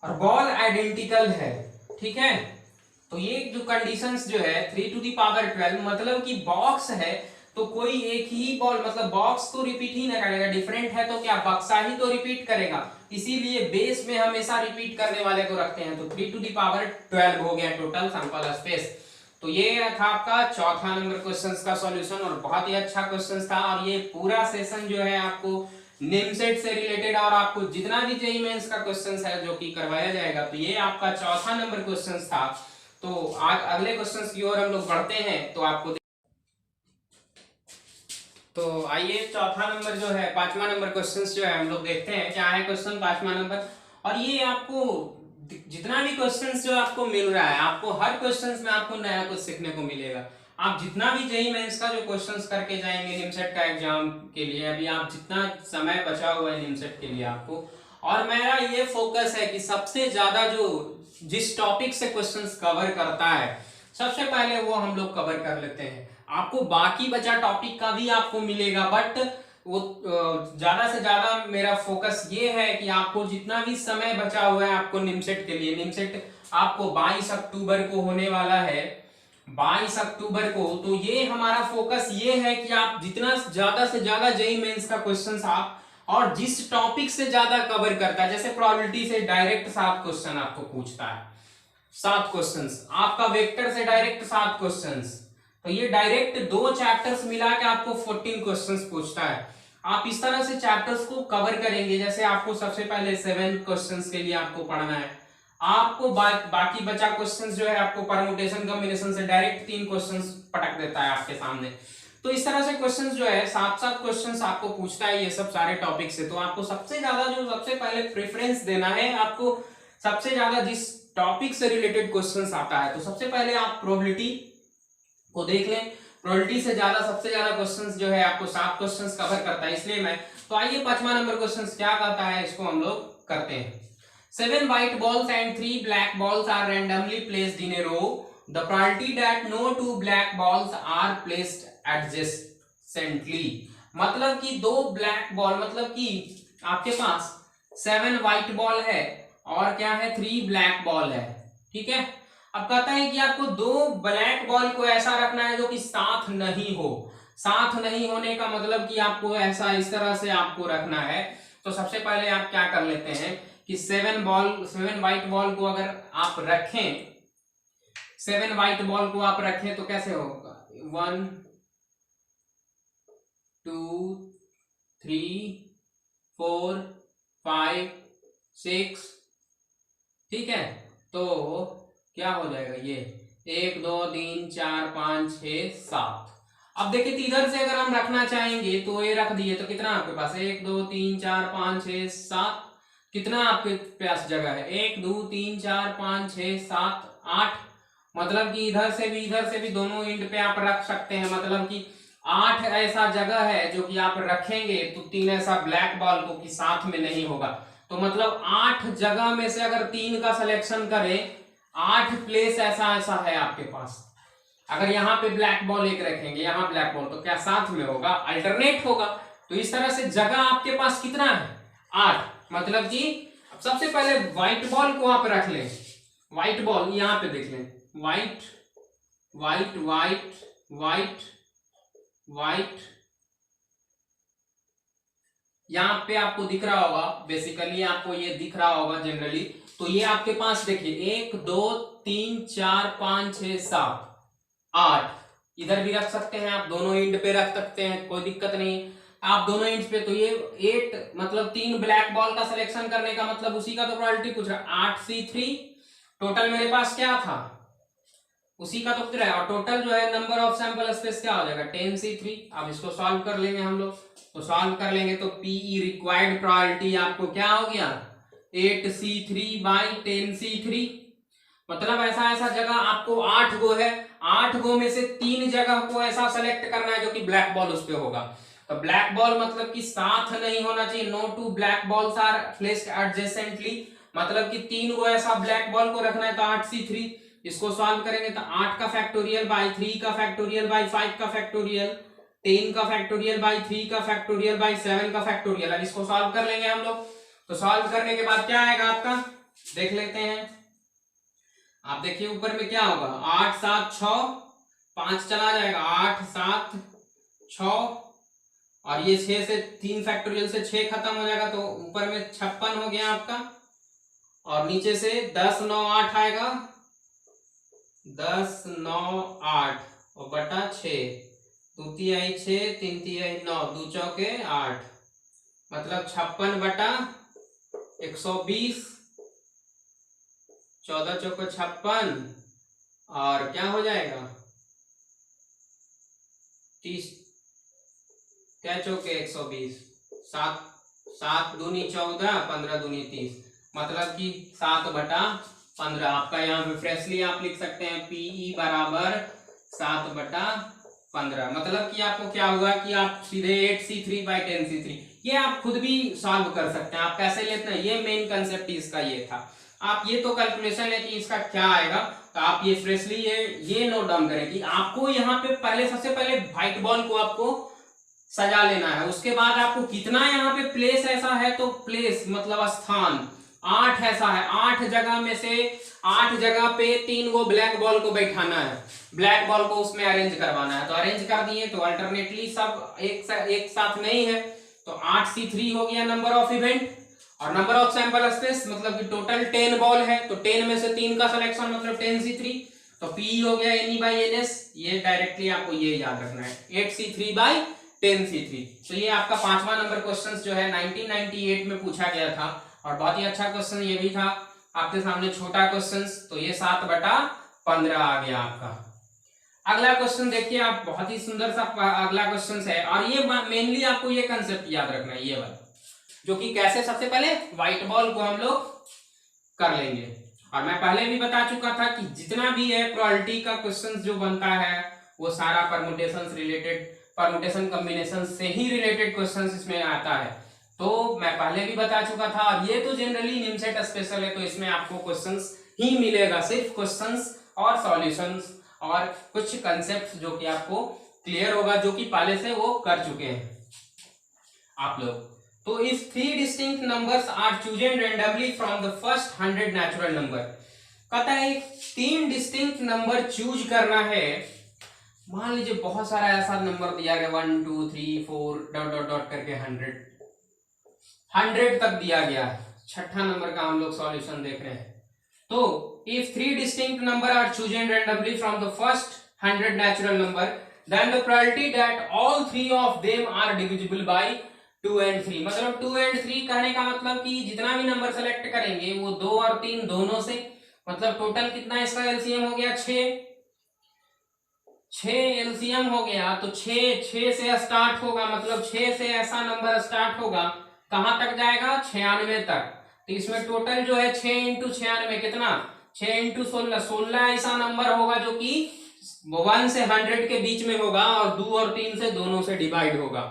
और बॉल आइडेंटिकल है, ठीक है, तो ये जो कंडीशंस जो है 3⁻12 मतलब कि बॉक्स है तो कोई एक ही बॉल, मतलब बॉक्स तो रिपीट ही ना करेगा, डिफरेंट है तो क्या बक्सा ही तो रिपीट करेगा, इसीलिए बेस में हमेशा रिपीट करने वाले को रखते हैं, तो 3⁻12 हो गया टोटल सैंपल स्पेस। तो ये था आपका चौथा नंबर क्वेश्चन का सॉल्यूशन, और बहुत ही अच्छा क्वेश्चन था, और ये पूरा सेशन जो है आपको निमसेट से रिलेटेड और आपको जितना भी जेईई मेंस का क्वेश्चन है जो कि करवाया जाएगा, तो ये आपका चौथा नंबर क्वेश्चन था। तो आज अगले क्वेश्चन की ओर हम लोग बढ़ते हैं, तो आपको तो आइए चौथा नंबर जो है, पांचवा नंबर क्वेश्चन जो है हम लोग देखते हैं क्या है क्वेश्चन पांचवा नंबर। और ये आपको जितना भी क्वेश्चन जो आपको मिल रहा है, आपको हर क्वेश्चन में आपको नया कुछ सीखने को मिलेगा। आप जितना भी जेईई मेंस का जो क्वेश्चंस करके जाएंगे निमसेट का एग्जाम के लिए, अभी आप जितना समय बचा हुआ है निमसेट के लिए आपको, और मेरा ये फोकस है कि सबसे ज्यादा जो जिस टॉपिक से क्वेश्चंस कवर करता है सबसे पहले वो हम लोग कवर कर लेते हैं। आपको बाकी बचा टॉपिक का भी आपको मिलेगा, बट वो ज्यादा से ज्यादा मेरा फोकस ये है कि आपको जितना भी समय बचा हुआ है आपको निमसेट के लिए, निमसेट आपको 22 अक्टूबर को होने वाला है, 22 अक्टूबर को, तो ये हमारा फोकस ये है कि आप जितना ज्यादा से ज्यादा जेईई मेंस का क्वेश्चन आप और जिस टॉपिक से ज्यादा कवर करता है, जैसे प्रोबेबिलिटी से डायरेक्ट 7 क्वेश्चन आपको पूछता है, 7 क्वेश्चंस, आपका वेक्टर से डायरेक्ट 7 क्वेश्चंस, तो ये डायरेक्ट 2 चैप्टर्स मिला के आपको 14 क्वेश्चंस पूछता है। आप इस तरह से चैप्टर्स को कवर करेंगे, जैसे आपको सबसे पहले 7 क्वेश्चंस के लिए आपको पढ़ना है, आपको बाकी बचा क्वेश्चंस जो है आपको परमुटेशन कॉम्बिनेशन से डायरेक्ट 3 क्वेश्चंस पटक देता है आपके सामने। तो इस तरह से क्वेश्चंस जो है 7-7 क्वेश्चंस आपको पूछता है ये सब सारे टॉपिक से। तो आपको सबसे ज्यादा जो सबसे पहले प्रेफरेंस देना है, आपको सबसे ज्यादा जिस टॉपिक से रिलेटेड क्वेश्चंस आता है, तो सबसे पहले आप प्रोबेबिलिटी को देख लें। प्रोबेबिलिटी से ज्यादा सबसे ज्यादा क्वेश्चंस जो है आपको 7 क्वेश्चंस कवर करता है, इसलिए मैं तो आइए 5वां नंबर क्वेश्चन क्या कहता है, इसको हम लोग करते हैं। 7 white balls and 3 black balls are randomly placed in a row. The probability that no 2 black balls are placed adjacently. मतलब कि 2 ब्लैक बॉल, मतलब कि आपके पास 7 व्हाइट बॉल है और क्या है 3 ब्लैक बॉल है, ठीक है। अब कहता है कि आपको 2 ब्लैक बॉल को ऐसा रखना है जो कि साथ नहीं हो। साथ नहीं होने का मतलब कि आपको ऐसा इस तरह से आपको रखना है। तो सबसे पहले आप क्या कर लेते हैं कि 7 व्हाइट बॉल को अगर आप रखें, 7 व्हाइट बॉल को आप रखें तो कैसे होगा, 1 2 3 4 5 6, ठीक है। तो क्या हो जाएगा ये 1 2 3 4 5 6 7। अब देखिए इधर से अगर हम रखना चाहेंगे तो ये रख दिए तो कितना आपके पास 1 2 3 4 5 6 7, कितना आपके पास जगह है 1 2 3 4 5 6 7 8। मतलब कि इधर से भी दोनों एंड पे आप रख सकते हैं। मतलब कि 8 ऐसा जगह है जो कि आप रखेंगे तो 3 ऐसा ब्लैक बॉल को कि साथ में नहीं होगा। तो मतलब 8 जगह में से अगर 3 का सिलेक्शन करें, 8 प्लेस ऐसा ऐसा है आपके पास। अगर यहाँ पे ब्लैक बॉल एक रखेंगे, यहाँ ब्लैक बॉल, तो क्या साथ में होगा, अल्टरनेट होगा। तो इस तरह से जगह आपके पास कितना है 8। मतलब कि सबसे पहले व्हाइट बॉल को आप रख लें, व्हाइट बॉल यहाँ पे देख लें, white white white white white, यहाँ पे आपको दिख रहा होगा, बेसिकली आपको ये दिख रहा होगा जनरली। तो ये आपके पास देखिए 1 2 3 4 5 6 7 8, इधर भी रख सकते हैं आप, दोनों एंड पे रख सकते हैं, कोई दिक्कत नहीं आप दोनों एंड पे। तो ये 8 मतलब 3 ब्लैक बॉल का सिलेक्शन करने का मतलब उसी का तो प्रोबेबिलिटी पूछ रहा, 8C3 टोटल मेरे पास क्या था, उसी का तो पूछ रहा है। और टोटल जो है नंबर ऑफ सैंपल स्पेस क्या हो जाएगा 10C3। अब इसको सॉल्व कर लेंगे हम लोग, तो सॉल्व कर लेंगे तो पीई रिक्वायर्ड प्रोबेबिलिटी आपको क्या हो गया 8C3/10C3। मतलब ऐसा ऐसा जगह आपको 8 गो है, 8 गो में से 3 जगह को ऐसा सेलेक्ट करना है जो कि ब्लैक बॉल उस पे होगा। तो ब्लैक बॉल मतलब कि साथ नहीं होना चाहिए, no 2 black balls are placed adjacently, मतलब कि 3 गो ऐसा ब्लैक बॉल को रखना है। तो 8C3 इसको सॉल्व करेंगे तो 8 का फैक्टोरियल बाई 3 का फैक्टोरियल बाई 5 का फैक्टोरियल, 10 का फैक्टोरियल बाई 3 का फैक्टोरियल बाई 7 का फैक्टोरियल। अब इसको सॉल्व कर लेंगे हम लोग। तो सॉल्व करने के बाद क्या आएगा आपका, देख लेते हैं। आप देखिए ऊपर में क्या होगा 8 7 6, 5 चला जाएगा, 8 7 6, और ये 6 से 3 फैक्टोरियल से 6 खत्म हो जाएगा, तो ऊपर में 56 हो गया आपका। और नीचे से 10 9 8 आएगा, 10 9 8 और बटा 6, 2 तिहाई 6 3 तिहाई 9, 2 चौके 8, मतलब 56/120, 14 चौके 56, और क्या हो जाएगा 30, क्या चौके 120, 7 7 दूनी 14, 15 दूनी 30, मतलब कि 7/15। आपका यहाँ पे फ्रेशली आप लिख सकते हैं पीई बराबर 7/15। मतलब कि आपको क्या हुआ कि आप सीधे 8C3/10C3 ये आप खुद भी सॉल्व कर सकते हैं। आप कैसे लेते हैं, ये मेन कंसेप्ट इसका ये था। आप ये तो कैलकुलेशन है कि इसका क्या आएगा, तो आप ये फ्रेशली ये नोट डाउन करें कि आपको यहाँ पे पहले सबसे पहले व्हाइट बॉल को आपको सजा लेना है। उसके बाद आपको कितना यहाँ पे प्लेस ऐसा है, तो प्लेस मतलब स्थान 8 ऐसा है, 8 जगह में से 8 जगह पे 3 गो ब्लैक बॉल को बैठाना है, ब्लैक बॉल को उसमें अरेंज करवाना है। तो अरेंज कर दिए, तो अल्टरनेटली सब एक साथ नहीं है, तो 8C3 हो गया नंबर ऑफ इवेंट। और नंबर ऑफ सैंपल स्पेस मतलब कि टोटल 10 बॉल है, तो 10 में से 3 का सिलेक्शन मतलब 10C3, तो पी हो गया Ne/Ns। ये डायरेक्टली आपको ये याद रखना है 8C3/10C3। तो ये आपका 5वां नंबर क्वेश्चन जो है 1998 में पूछा गया था, और बहुत ही अच्छा क्वेश्चन ये भी था आपके सामने, छोटा क्वेश्चन। तो ये 7/15 आ गया आपका। अगला क्वेश्चन देखिए आप, बहुत ही सुंदर सा अगला क्वेश्चन है, और ये मेनली आपको ये कंसेप्ट याद रखना है, ये वाला, जो कि कैसे सबसे पहले व्हाइट बॉल को हम लोग कर लेंगे। और मैं पहले भी बता चुका था कि जितना भी है प्रोबेबिलिटी का क्वेश्चन जो बनता है वो सारा परमुटेशन कॉम्बिनेशन से ही रिलेटेड क्वेश्चन इसमें आता है। तो मैं पहले भी बता चुका था। अब ये तो जनरली निमसेट स्पेशल है, तो इसमें आपको क्वेश्चंस ही मिलेगा, सिर्फ क्वेश्चंस और सॉल्यूशंस और कुछ कंसेप्ट जो कि आपको क्लियर होगा, जो कि पहले से वो कर चुके हैं आप लोग। तो if 3 distinct numbers are chosen randomly from the first 100 natural number, कहता है 3 डिस्टिंक्ट नंबर चूज करना है। मान लीजिए बहुत सारा ऐसा नंबर दिया गया 1 2 3 4 डॉट डॉट डॉट करके 100 तक दिया गया है। छठा नंबर का हम लोग सॉल्यूशन देख रहे हैं। तो if 3 distinct number are chosen randomly from the first 100 natural number, then the probability that all 3 of them are divisible by 2 and 3, मतलब 2 and 3 कहने का मतलब कि जितना भी नंबर सेलेक्ट करेंगे वो 2 और 3 दोनों से, मतलब टोटल कितना इसका एलसीएम हो गया 6 एलसीएम हो गया। तो 6 से स्टार्ट होगा, मतलब 6 से ऐसा नंबर स्टार्ट होगा, कहां तक जाएगा 96 तक। तो इसमें टोटल जो है 6 इंटू 96 कितना, 6 इंटू 16 ऐसा नंबर होगा जो कि 1 से 100 के बीच में होगा और 2 और 3 से दोनों से डिवाइड होगा।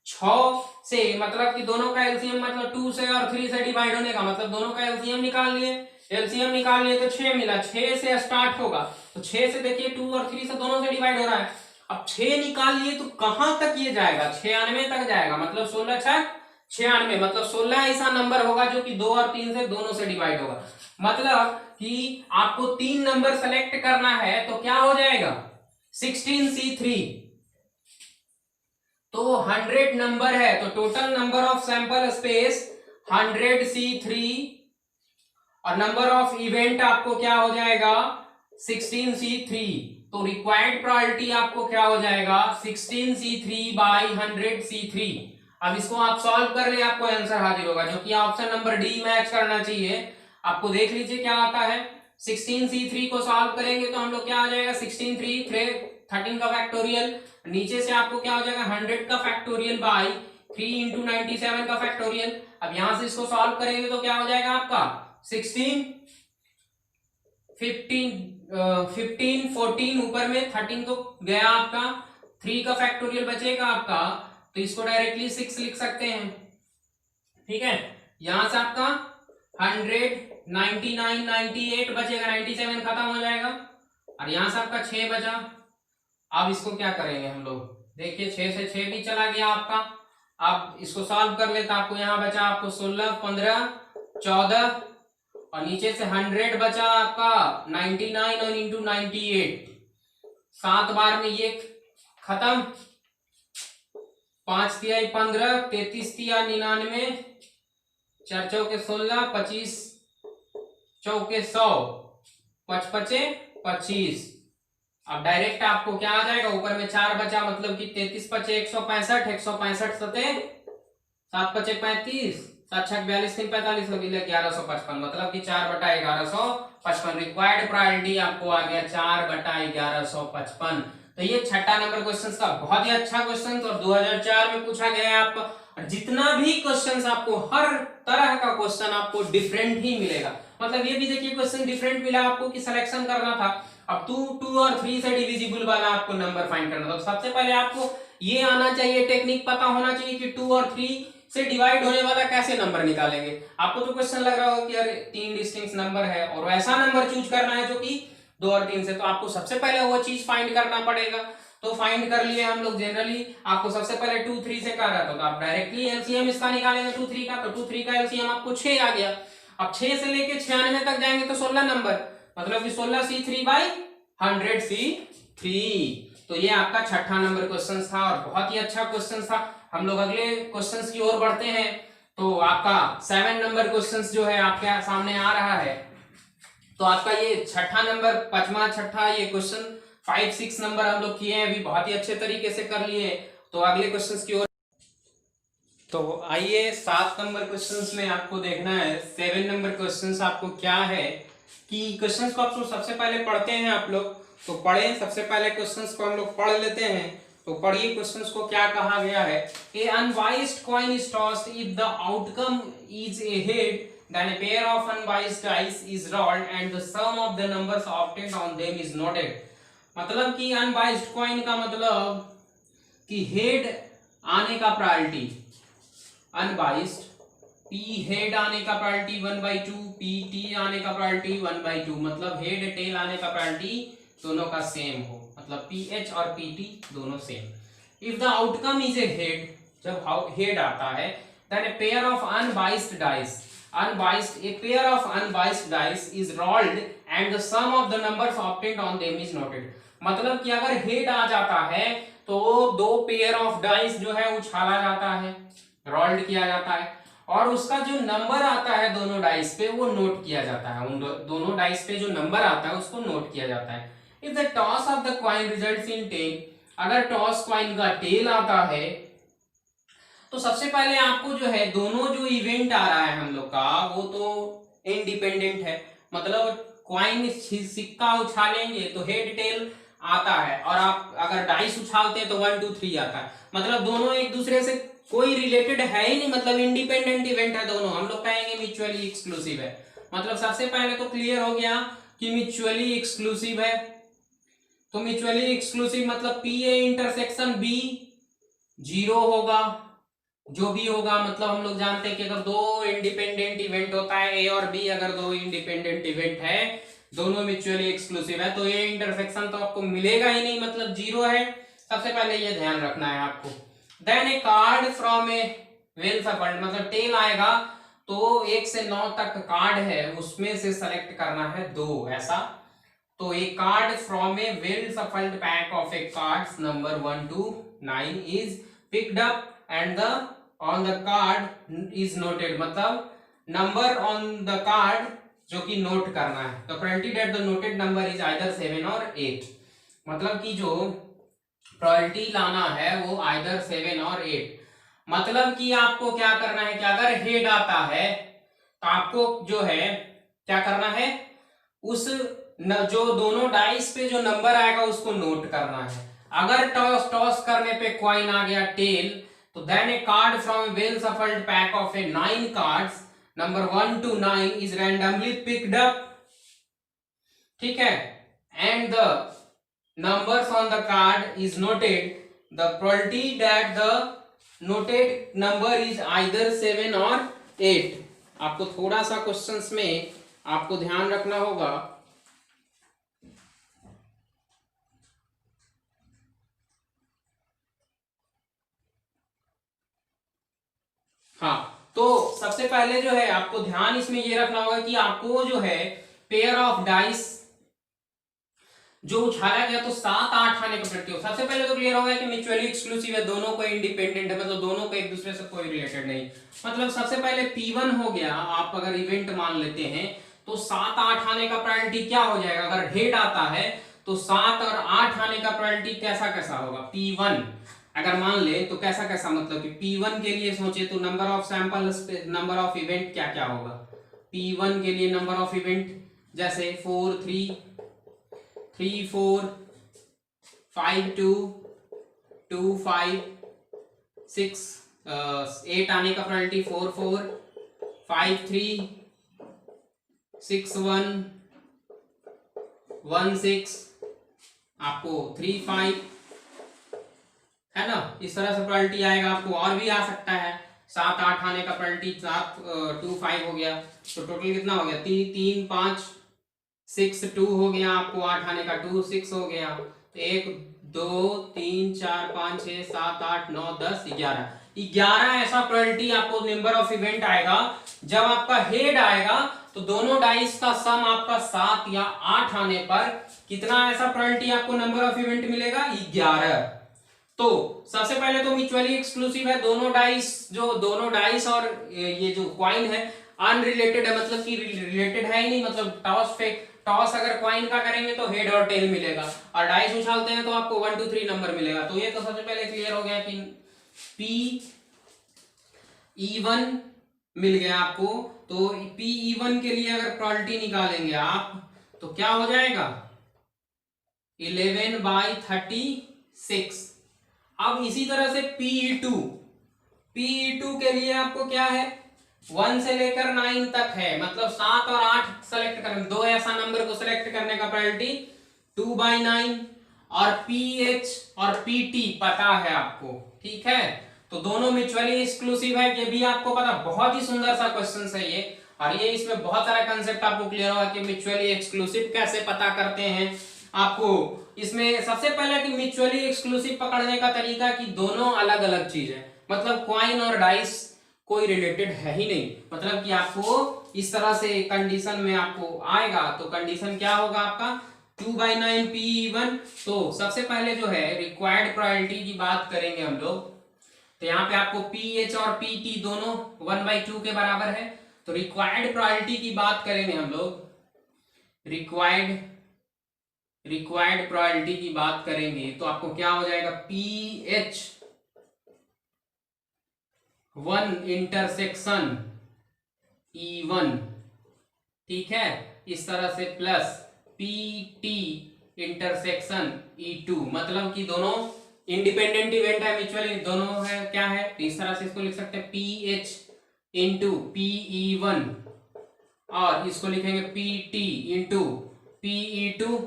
6 से मतलब कि दोनों का एलसीएम, मतलब 2 से और 3 से डिवाइड होने का मतलब दोनों का एलसीएम निकाल लिए। एलसीएम निकाल लिए तो 6 मिला, 6 से स्टार्ट होगा। तो 6 से देखिए 2 और 3 से दोनों से डिवाइड हो रहा है। अब 6 निकाल लिए तो कहां तक ये जाएगा, 96 तक जाएगा, मतलब 16 6 96, मतलब 16 ऐसा नंबर होगा जो कि 2 और 3 से दोनों से डिवाइड होगा। मतलब कि आपको 3 नंबर सेलेक्ट करना है तो क्या हो जाएगा 16C3। तो 100 नंबर है तो total number of sample space 100C3 और नंबर ऑफ इवेंट आपको क्या हो जाएगा 16C3। तो रिक्वायर्ड प्रोबेबिलिटी आपको क्या हो जाएगा 16C3 बाई 100C3। अब इसको आप सॉल्व कर ले, आपको आंसर हाजिर होगा, जो कि ऑप्शन नंबर डी मैच करना चाहिए। आपको देख लीजिए क्या आता है। 16C3 को सॉल्व करेंगे तो हम लोग क्या आ जाएगा 16 3 13 का फैक्टोरियल, नीचे से आपको क्या हो जाएगा 100 का फैक्टोरियल बाई 3 इंटू 97 का फैक्टोरियल। अब यहां से इसको सॉल्व करेंगे तो क्या हो जाएगा आपका 16 15 14 ऊपर में 13 तो गया आपका, 3 का फैक्टोरियल बचेगा आपका, तो इसको डायरेक्टली 6 लिख सकते हैं। ठीक है, यहां से आपका 100 99 98 बचेगा, 97 खत्म हो जाएगा और यहां से आपका 6 बचा। अब इसको क्या करेंगे हम लोग, देखिए 6 से 6 भी चला गया आपका। अब इसको सॉल्व कर लेते, आपको यहां बचा आपको 16 15 14 और नीचे से 100 बचा आपका 99 और इंटू 98, 7 बार में ये खत्म, 5 तिया 15 33 तिया 99, 4 चौके 16 25 चौके 100 5 पचे 25। अब डायरेक्ट आपको क्या आ जाएगा, ऊपर में 4 बचा, मतलब कि 33 पचे 165 165 सते 7 पचे 35 7 छक 42 3 45 लगी 1155, मतलब कि 4/1155। रिक्वायर्ड प्रायोरिटी आपको आ गया 4/1155। तो ये छठा नंबर क्वेश्चन का बहुत ही अच्छा क्वेश्चन और 2004 में पूछा गया है आपका। और जितना भी क्वेश्चन आपको, हर तरह का क्वेश्चन आपको डिफरेंट ही मिलेगा। मतलब ये भी देखिए क्वेश्चन डिफरेंट मिला आपको कि सिलेक्शन करना था। अब 2 और 3 से डिविजिबल वाला आपको नंबर फाइंड करना था। तो सबसे पहले आपको ये आना चाहिए, टेक्निक पता होना चाहिए कि 2 और 3 से डिवाइड होने वाला कैसे नंबर निकालेंगे। आपको तो क्वेश्चन लग रहा होगा कि यार 3 डिस्टिंक्ट नंबर है और वैसा नंबर चूज करना है जो कि 2 और 3 से, तो आपको सबसे पहले वो चीज फाइंड करना पड़ेगा। तो फाइंड कर लिए हम लोग। जनरली आपको सबसे पहले 2 3 से कर रहा था तो आप डायरेक्टली एलसीएम इसका निकालेंगे 2 3 का, तो 2 3 का एलसीएम आपको 6 आ गया। अब 6 से लेके 96 तक जाएंगे तो 16 नंबर, मतलब कि 16C3 बाई 100C3। तो ये आपका छठा नंबर क्वेश्चन था और बहुत ही अच्छा क्वेश्चन था। हम लोग अगले क्वेश्चंस की ओर बढ़ते हैं। तो आपका 7 नंबर क्वेश्चंस जो है आपके सामने आ रहा है। तो आपका ये छठा नंबर, पांचवा छठा ये क्वेश्चन 5 6 नंबर हम लोग किए हैं अभी, बहुत ही अच्छे तरीके से कर लिए। तो अगले क्वेश्चंस की ओर, तो आइए 7 नंबर क्वेश्चंस में आपको देखना है 7 नंबर क्वेश्चंस आपको क्या है कि क्वेश्चंस को आप सबसे पहले पढ़ते हैं आप लोग। तो पढ़े, सबसे पहले क्वेश्चंस को हम लोग पढ़ लेते हैं। तो पढ़िए क्वेश्चंस को क्या कहा गया है। A unbiased coin is tossed if the outcome is a head, then a pair of unbiased dice is rolled and the sum of the numbers obtained on them is noted। मतलब कि unbiased coin का मतलब कि head आने का priority unbiased, P head आने का priority 1/2, P T आने का प्रायोरिटी 1/2, मतलब हेड टेल आने का प्रायोरिटी दोनों का सेम हो, मतलब पी एच और पी टी दोनों same. If the outcome is a head, जब हेड आता है, then a pair of unbiased dice, unbiased, a pair of unbiased dice is rolled and the sum of the numbers obtained on them is noted. मतलब कि अगर head आ जाता है तो दो पेयर ऑफ डाइस जो है उछाला जाता है, रोल्ड किया जाता है, और उसका जो नंबर आता है दोनों डाइस पे वो नोट किया जाता है, उन दोनों डाइस पे जो नंबर आता है उसको नोट किया जाता है। If the toss of the coin results in tail, अगर टॉस कॉइन का टेल आता है तो सबसे पहले आपको जो है दोनों जो इवेंट आ रहा है हम लोग का वो तो इंडिपेंडेंट है, मतलब कॉइन सिक्का उछालेंगे तो हेड टेल आता है, और आप अगर डाइस उछालते हैं तो 1 2 3 आता है, मतलब दोनों एक दूसरे से कोई रिलेटेड है ही नहीं, मतलब इंडिपेंडेंट इवेंट है दोनों, हम लोग कहेंगे म्यूचुअली एक्सक्लूसिव है। मतलब सबसे पहले तो क्लियर हो गया कि म्यूचुअली एक्सक्लूसिव है, तो म्यूचुअली एक्सक्लूसिव मतलब पी ए इंटरसेक्शन बी 0 होगा, जो भी होगा, मतलब हम लोग जानते हैं कि अगर दो इंडिपेंडेंट इवेंट होता है ए और बी, अगर दो इंडिपेंडेंट इवेंट है दोनों म्यूचुअली एक्सक्लूसिव है तो ए इंटरसेक्शन तो आपको मिलेगा ही नहीं, मतलब 0 है, सबसे पहले ये ध्यान रखना है आपको। Then a card from a well shuffled, मतलब टेल आएगा तो 1 से 9 तक कार्ड है उसमें से सेलेक्ट करना है 2, ऐसा, तो a card from a well shuffled pack of a cards number 1 to 9 is picked up and the on the card is noted, मतलब नंबर ऑन द कार्ड जो कि नोट करना है, तो probability that the noted number is either 7 और 8, मतलब कि जो प्रोबेबिलिटी लाना है वो आइदर 7 और 8, मतलब कि आपको क्या करना है कि अगर हेड आता है तो आपको जो है क्या करना है, उस जो दोनों डाइस पे जो नंबर आएगा उसको नोट करना है। अगर टॉस टॉस करने पे कॉइन आ गया टेल, तो then a card from well shuffled pack of a 9 cards number 1 to 9 is randomly picked up, ठीक है, and the numbers on the card is noted, the probability that the noted number is either 7 or 8। आपको थोड़ा सा questions में आपको ध्यान रखना होगा, हाँ, तो सबसे पहले जो है आपको ध्यान इसमें ये रखना होगा कि आपको जो है पेयर ऑफ डाइस जो उछाला गया तो 7 8 आने का प्रत्यय, सबसे पहले तो क्लियर हो गया कि म्यूचुअली एक्सक्लूसिव है, दोनों को इंडिपेंडेंट है, मतलब दोनों को एक दूसरे से कोई रिलेटेड नहीं, मतलब सबसे पहले P1 हो गया, आप अगर इवेंट मान लेते हैं तो 7 8 आने का प्रोबेबिलिटी क्या हो जाएगा, अगर हेड आता है तो 7 और 8 आने का प्रोबेबिलिटी कैसा कैसा होगा, P1 अगर मान ले तो कैसा कैसा, मतलब कि P1 के लिए सोचे तो number of sample, number of event क्या क्या होगा, P1 के लिए नंबर ऑफ इवेंट जैसे 4 3 3 4 5 2 2 5 6 8 आने का प्रोबेबिलिटी 4 4 5 3 6 1 1 6, आपको 3 5 है ना, इस तरह से प्रोबेबिलिटी आएगा, आपको और भी आ सकता है, 7 8 आने का प्रोबेबिलिटी 7 2 5 हो गया, तो टोटल कितना हो गया 3 5 6 2 हो गया, आपको 8 आने का 2 6 हो गया, तो 1 2 3 4 5 6 7 8 9 10 11 ऐसा प्रोबेबिलिटी आपको नंबर ऑफ इवेंट आएगा। जब आपका हेड आएगा तो दोनों डाइस का सम आपका 7 या 8 आने पर कितना ऐसा प्रोबेबिलिटी आपको नंबर ऑफ इवेंट मिलेगा 11। तो सबसे पहले तो म्यूचुअली एक्सक्लूसिव है, दोनों डाइस और ये जो कॉइन है अनरिलेटेड है, मतलब कि रिलेटेड है ही नहीं, मतलब टॉस अगर कॉइन का करेंगे तो हेड और टेल मिलेगा, और डाइस उछालते हैं तो आपको 1 2 3 नंबर मिलेगा। तो ये तो सबसे पहले क्लियर हो गया कि पी E1 मिल गया आपको। तो पी E1 के लिए अगर प्रोबेबिलिटी निकालेंगे आप तो क्या हो जाएगा 11/36। अब इसी तरह से PE2 के लिए आपको क्या है 1 से लेकर 9 तक है, मतलब 7 और 8 सेलेक्ट करें, दो ऐसा नंबर को सेलेक्ट करने का प्रोबेबिलिटी 2/9, और पीएच और पीटी पता है आपको, ठीक है। तो दोनों म्यूचुअली एक्सक्लूसिव है, ये भी आपको पता। बहुत ही सुंदर सा क्वेश्चन है ये, और ये इसमें बहुत सारा कंसेप्ट आपको क्लियर होगा कि म्यूचुअली एक्सक्लूसिव कैसे पता करते हैं। आपको इसमें सबसे पहले कि म्यूचुअली एक्सक्लूसिव पकड़ने का तरीका कि दोनों अलग अलग चीज है, मतलब क्वाइन और डाइस कोई रिलेटेड है ही नहीं। मतलब कि आपको इस तरह से कंडीशन में आपको आएगा, तो कंडीशन क्या होगा आपका 2/9 PE1। तो सबसे पहले जो है रिक्वायर्ड प्रोबेबिलिटी की बात करेंगे हम लोग, तो यहाँ पे आपको पीएच और पीटी दोनों 1/2 के बराबर है। तो रिक्वायर्ड प्रोबेबिलिटी की बात करेंगे हम लोग, रिक्वायर्ड प्रोबेबिलिटी की बात करेंगे तो आपको क्या हो जाएगा, पीएच 1 इंटरसेक्शन E1, ठीक है, इस तरह से प्लस पीटी इंटरसेक्शन E2, मतलब कि दोनों इंडिपेंडेंट इवेंट है, म्यूचुअली दोनों है क्या है, तो इस तरह से इसको लिख सकते हैं पीएच इंटू PE1, और इसको लिखेंगे पीटी इंटू PE2,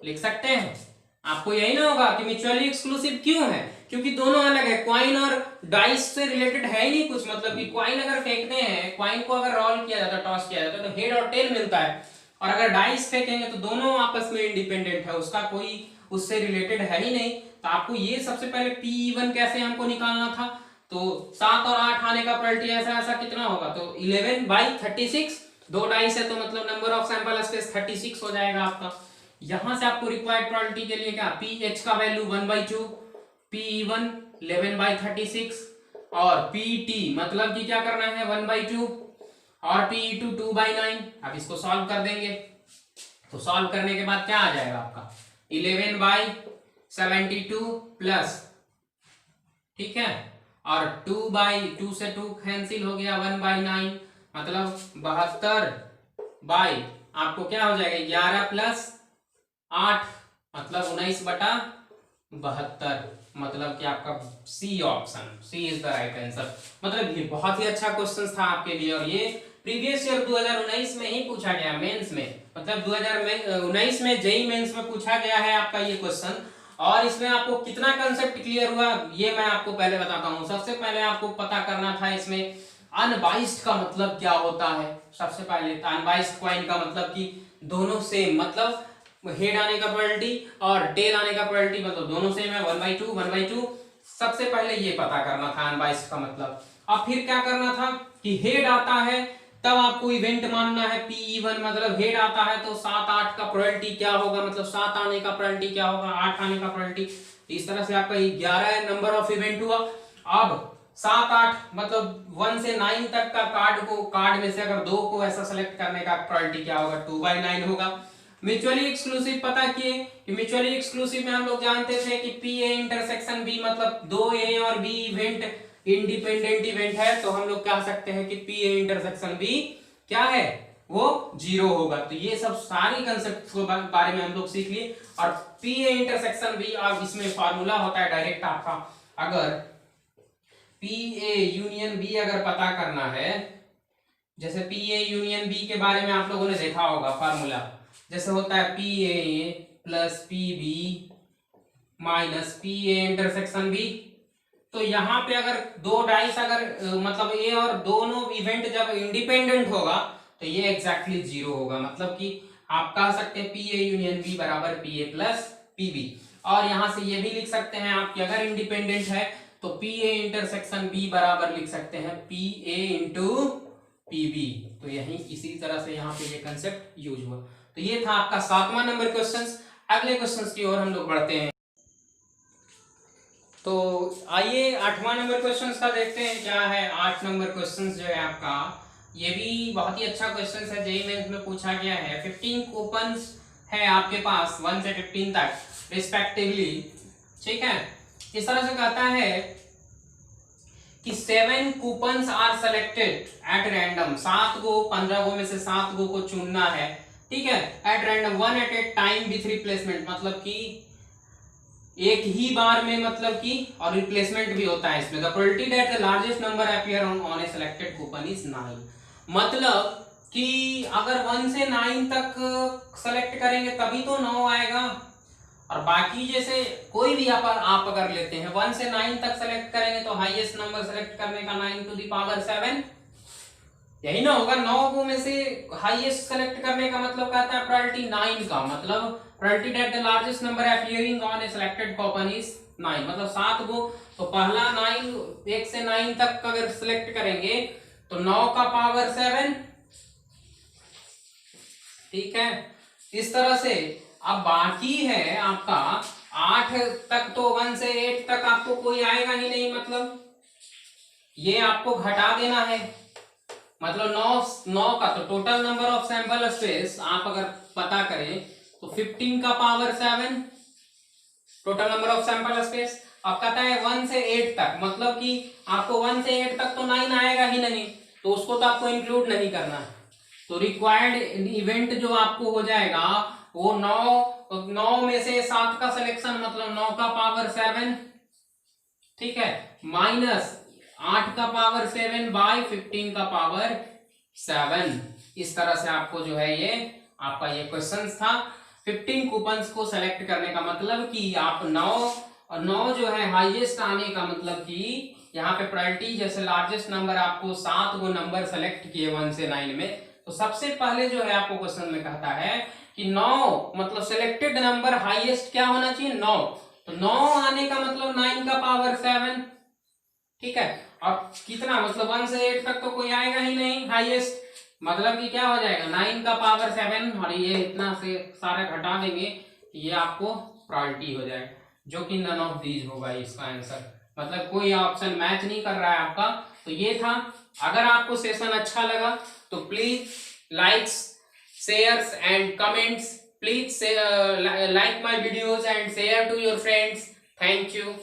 लिख सकते हैं। आपको यही ना होगा कि म्यूचुअली एक्सक्लूसिव क्यों है, क्योंकि दोनों अलग है, क्वाइन और डाइस से रिलेटेड है ही नहीं कुछ। मतलब कि क्वाइन अगर फेंकते हैं, क्वाइन को अगर रोल किया जाता है, टॉस किया जाता है, तो हेड और टेल मिलता है, और अगर डाइस फेंकेंगे तो दोनों आपस में इंडिपेंडेंट है, उसका कोई उससे रिलेटेड है ही नहीं। तो आपको ये सबसे पहले PE1 कैसे हमको निकालना था, तो 7 और 8 आने का प्रोबेबिलिटी ऐसा ऐसा कितना होगा, तो 11/36, 2 डाइस है तो मतलब नंबर ऑफ सैंपल स्पेस 36 हो जाएगा आपका। यहां से आपको रिक्वायर्ड प्रोबेबिलिटी के लिए क्या, पीएच का वैल्यू 1/2, PE1 11/36, और पीटी मतलब कि क्या करना है 1/2, और PE2 2/9। अब इसको सॉल्व कर देंगे, तो सॉल्व करने के बाद क्या आ जाएगा आपका 11/72 प्लस, ठीक है, और 2/2 से 2 कैंसिल हो गया, 1/9, मतलब 72 बाई आपको क्या हो जाएगा 11 प्लस 8, मतलब 19/72, मतलब कि आपका C option, C is the right answer. मतलब ये बहुत ही अच्छा क्वेश्चन था आपके लिए, और ये प्रीवियस ईयर 2019 में ही पूछा गया मेंस में, मतलब 2019 में जेईई मेंस में पूछा गया है आपका ये क्वेश्चन। और इसमें आपको कितना कंसेप्ट क्लियर हुआ ये मैं आपको पहले बताता हूँ। सबसे पहले आपको पता करना था इसमें अनबाइस्ड का मतलब क्या होता है। सबसे पहले अनबाइस्ड क्वाइन का मतलब कि दोनों सेम, मतलब हेड आने का प्रोबेबिलिटी और टेल आने का प्रोबेबिलिटी मतलब दोनों सेम है, 1/2। सबसे पहले ये पता करना था अनबाइस्ड का मतलब। अब फिर क्या करना था कि हेड आता है तब आपको इवेंट मानना है PE1, मतलब हेड आता है तो 7-8 का प्रोबेबिलिटी क्या होगा, मतलब 7 आने का प्रोबेबिलिटी क्या होगा, 8 आने का प्रोबेबिलिटी। इस तरह से आपका 11 नंबर ऑफ इवेंट हुआ। अब 7-8 मतलब 1 से 9 तक का कार्ड में से अगर 2 को ऐसा सेलेक्ट करने का प्रोबेबिलिटी क्या होगा, 2/9 होगा। म्यूचुअली एक्सक्लूसिव पता किए कि म्यूचुअली एक्सक्लूसिव में हम लोग जानते थे कि PA इंटरसेक्शन B, मतलब 2 A और B इवेंट इंडिपेंडेंट इवेंट है, तो हम लोग कह सकते हैं कि PA इंटरसेक्शन B क्या है, वो 0 होगा। तो ये सब सारी कंसेप्ट के बारे में हम लोग सीख लिए। और PA इंटरसेक्शन B, अब इसमें फार्मूला होता है डायरेक्ट आपका, अगर PA यूनियन B अगर पता करना है, जैसे PA यूनियन B के बारे में आप लोगों ने देखा होगा फार्मूला, जैसे होता है PA plus PB minus PA intersection B। तो यहाँ पे अगर 2 डाइस अगर मतलब A और दोनों इवेंट जब इंडिपेंडेंट होगा तो ये एग्जैक्टली 0 होगा। मतलब कि आप कह सकते हैं PA यूनियन B बराबर PA प्लस PB। और यहां से ये भी लिख सकते हैं आप कि अगर इंडिपेंडेंट है तो PA इंटरसेक्शन B बराबर लिख सकते हैं PA इंटू PB। तो यही इसी तरह से यहाँ पे ये कंसेप्ट यूज हुआ। तो ये था आपका 7वां नंबर क्वेश्चन। अगले क्वेश्चन की ओर हम लोग बढ़ते हैं। तो आइए 8वां नंबर क्वेश्चन का देखते हैं क्या है। 8 नंबर क्वेश्चन जो है आपका, ये भी बहुत ही अच्छा क्वेश्चन है, जेईई मेंस में पूछा गया है। 15 कूपन्स है आपके पास 1 से 15 तक रिस्पेक्टिवली, ठीक है। इस तरह से कहता है कि 7 coupons are selected at random, 7 गो 15 गो में से 7 गो को चुनना है, ठीक है, at random 1 at a time with replacement, मतलब कि एक ही बार में, मतलब कि और रिप्लेसमेंट भी होता है इसमें। The probability that the largest number appear on A selected coupon is 9, मतलब कि अगर 1 से 9 तक सेलेक्ट करेंगे तभी तो 9 आएगा, और बाकी जैसे कोई भी आप अगर लेते हैं 1 से 9 तक सेलेक्ट करेंगे तो हाईएस्ट नंबर सेलेक्ट करने का 9 to the power 7, यही ना होगा। 9 में से हाईएस्ट सेलेक्ट करने का मतलब कहता है प्रायोरिटी 9 का, मतलब priority that the largest number appearing on A selected coupon is 9, मतलब 7 गो। तो पहला 9, 1 से 9 तक अगर सिलेक्ट करेंगे तो 9 का पावर 7, ठीक है। इस तरह से अब बाकी है आपका 8 तक, तो 1 से 8 तक आपको कोई आएगा ही नहीं, मतलब ये आपको घटा देना है। मतलब 9 का तो total number of sample space आप अगर पता करें तो 15 का power 7 total number of sample space. अब कहता है 1 से 8 तक, मतलब कि आपको 1 से 8 तक तो 9 आएगा ही नहीं, तो उसको तो आपको इंक्लूड नहीं करना है। तो रिक्वायर्ड इवेंट जो आपको हो जाएगा वो 9 में से 7 का सिलेक्शन, मतलब 9 का पावर 7, ठीक है, माइनस 8 का पावर 7 बाय 15 का पावर 7। इस तरह से आपको जो है ये आपका ये क्वेश्चन था। 15 कूपन्स को सेलेक्ट करने का मतलब कि आप 9 जो है हाईएस्ट आने का मतलब कि यहाँ पे प्रायोरिटी जैसे लार्जेस्ट नंबर आपको 7 गो नंबर सेलेक्ट किए 1 से 9 में, तो सबसे पहले जो है आपको क्वेश्चन में कहता है कि 9 मतलब सिलेक्टेड नंबर हाईएस्ट क्या होना चाहिए 9, तो 9 आने का मतलब 9 का पावर 7, ठीक है। और कितना मतलब 1 से 8 तक तो कोई आएगा ही नहीं हाईएस्ट, मतलब कि क्या हो जाएगा 9 का पावर 7, और ये इतना से सारा घटा देंगे, ये आपको प्रायोरिटी हो जाएगा, जो कि नन ऑफ दीज होगा इसका आंसर, मतलब कोई ऑप्शन मैच नहीं कर रहा है आपका। तो ये था। अगर आपको सेशन अच्छा लगा तो please likes, shares and comments, please like my videos and share to your friends. Thank you.